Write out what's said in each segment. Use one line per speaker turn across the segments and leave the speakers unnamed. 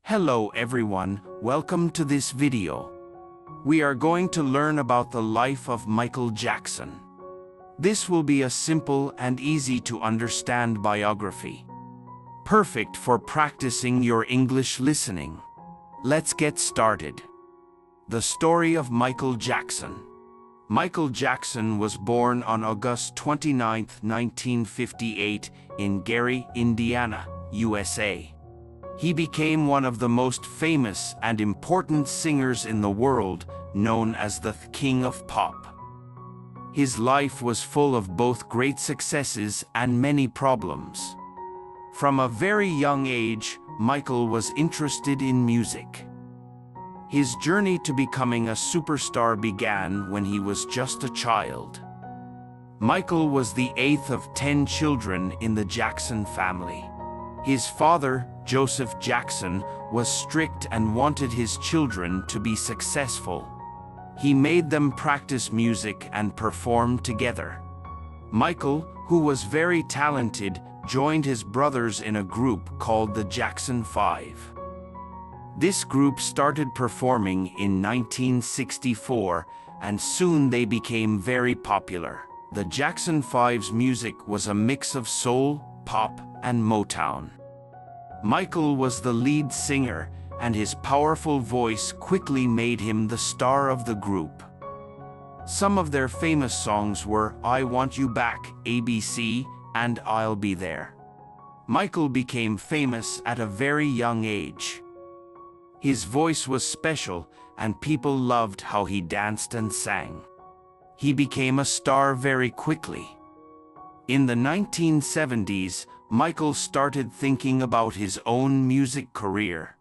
Hello everyone, welcome to this video. We are going to learn about the life of Michael Jackson. This will be a simple and easy to understand biography. Perfect for practicing your English listening. Let's get started. The story of Michael Jackson. Michael Jackson was born on August 29, 1958 in Gary, Indiana, USA. He became one of the most famous and important singers in the world, known as the King of Pop. His life was full of both great successes and many problems. From a very young age, Michael was interested in music. His journey to becoming a superstar began when he was just a child. Michael was the eighth of 10 children in the Jackson family. His father, Joseph Jackson, was strict and wanted his children to be successful. He made them practice music and perform together. Michael, who was very talented, joined his brothers in a group called the Jackson 5. This group started performing in 1964, and soon they became very popular. The Jackson 5's music was a mix of soul, pop, and Motown. Michael was the lead singer, and his powerful voice quickly made him the star of the group. Some of their famous songs were I Want You Back, ABC, and I'll Be There. Michael became famous at a very young age. His voice was special, and people loved how he danced and sang. He became a star very quickly. In the 1970s, Michael started thinking about his own music career.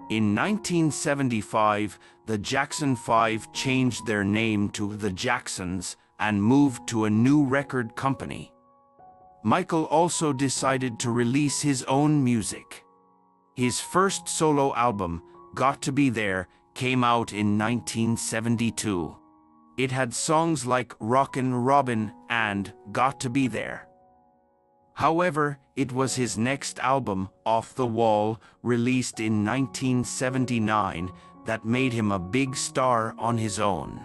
In 1975, the Jackson 5 changed their name to the Jacksons and moved to a new record company. Michael also decided to release his own music. His first solo album, Got to Be There, came out in 1972. It had songs like Rockin' Robin and Got to Be There. However, it was his next album, Off the Wall, released in 1979, that made him a big star on his own.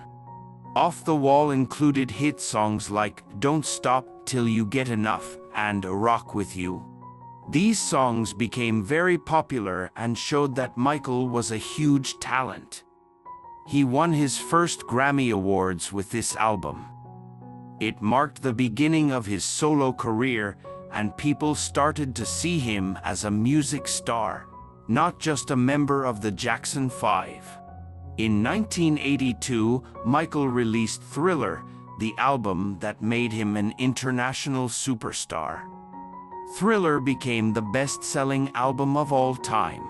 Off the Wall included hit songs like Don't Stop Till You Get Enough and Rock With You. These songs became very popular and showed that Michael was a huge talent. He won his first Grammy Awards with this album. It marked the beginning of his solo career, and people started to see him as a music star, not just a member of the Jackson 5. In 1982, Michael released Thriller, the album that made him an international superstar. Thriller became the best-selling album of all time.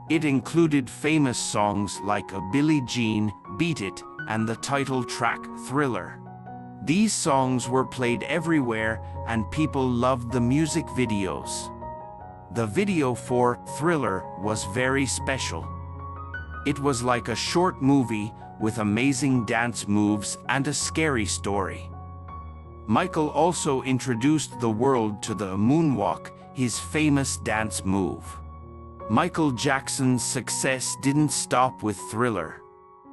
It included famous songs like Billie Jean, Beat It, and the title track Thriller. These songs were played everywhere, and people loved the music videos. The video for Thriller was very special. It was like a short movie with amazing dance moves and a scary story. Michael also introduced the world to the moonwalk, his famous dance move. Michael Jackson's success didn't stop with Thriller.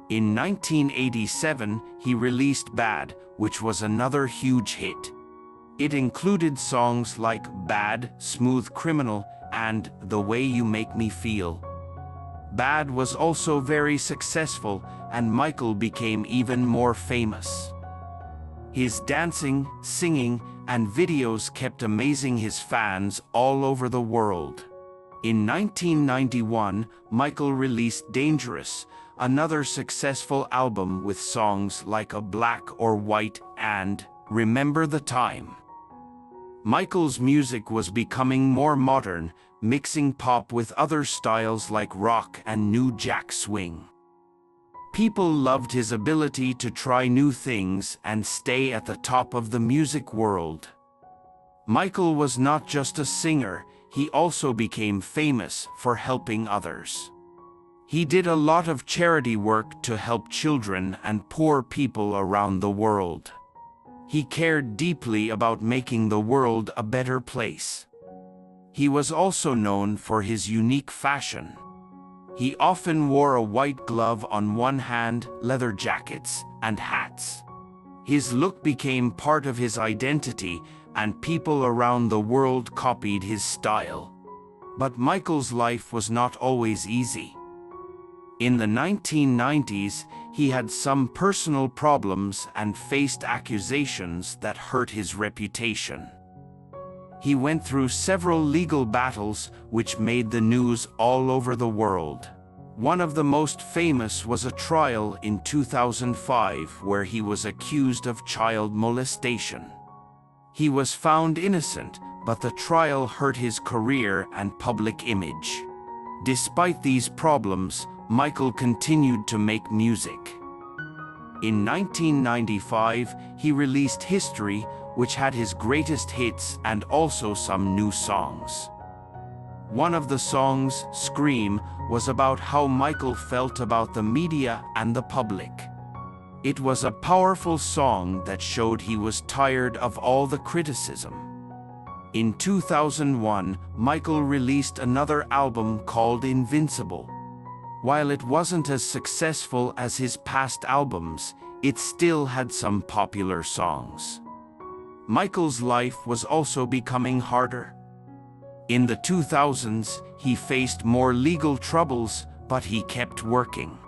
In 1987, he released Bad, which was another huge hit. It included songs like Bad, Smooth Criminal, and The Way You Make Me Feel. Bad was also very successful, and Michael became even more famous. His dancing, singing, and videos kept amazing his fans all over the world. In 1991, Michael released Dangerous, another successful album with songs like A Black or White and Remember the Time. Michael's music was becoming more modern, mixing pop with other styles like rock and new jack swing. People loved his ability to try new things and stay at the top of the music world. Michael was not just a singer, he also became famous for helping others. He did a lot of charity work to help children and poor people around the world. He cared deeply about making the world a better place. He was also known for his unique fashion. He often wore a white glove on one hand, leather jackets, and hats. His look became part of his identity, and people around the world copied his style. But Michael's life was not always easy. In the 1990s, he had some personal problems and faced accusations that hurt his reputation. He went through several legal battles which made the news all over the world. One of the most famous was a trial in 2005 where he was accused of child molestation. He was found innocent, but the trial hurt his career and public image. Despite these problems, Michael continued to make music. In 1995, he released History, which had his greatest hits and also some new songs. One of the songs, Scream, was about how Michael felt about the media and the public. It was a powerful song that showed he was tired of all the criticism. In 2001, Michael released another album called Invincible. While it wasn't as successful as his past albums, it still had some popular songs. Michael's life was also becoming harder. In the 2000s, he faced more legal troubles, but he kept working.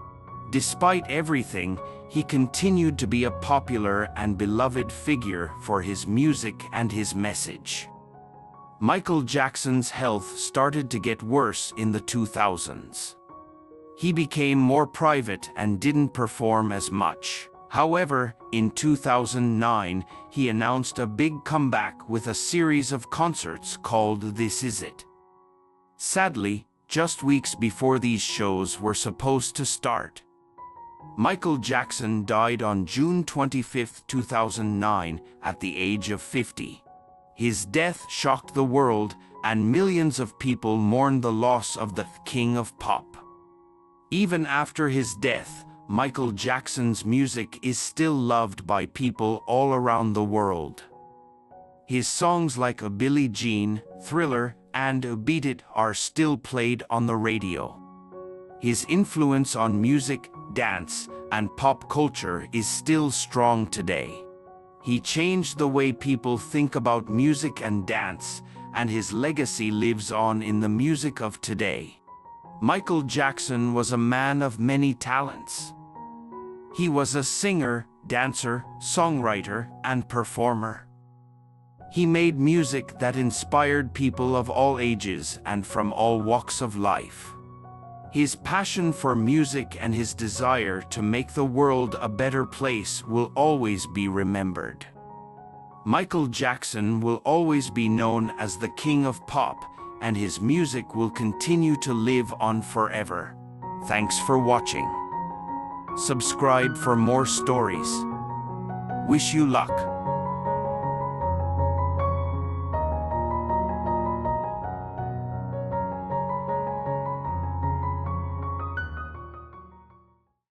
Despite everything, he continued to be a popular and beloved figure for his music and his message. Michael Jackson's health started to get worse in the 2000s. He became more private and didn't perform as much. However, in 2009, he announced a big comeback with a series of concerts called This Is It. Sadly, just weeks before these shows were supposed to start, Michael Jackson died on June 25, 2009, at the age of 50. His death shocked the world, and millions of people mourned the loss of the King of Pop. Even after his death, Michael Jackson's music is still loved by people all around the world. His songs like Billie Jean, Thriller, and Beat It are still played on the radio. His influence on music, dance, and pop culture is still strong today. He changed the way people think about music and dance, and his legacy lives on in the music of today. Michael Jackson was a man of many talents. He was a singer, dancer, songwriter, and performer. He made music that inspired people of all ages and from all walks of life. His passion for music and his desire to make the world a better place will always be remembered. Michael Jackson will always be known as the King of Pop, and his music will continue to live on forever. Thanks for watching. Subscribe for more stories. Wish you luck.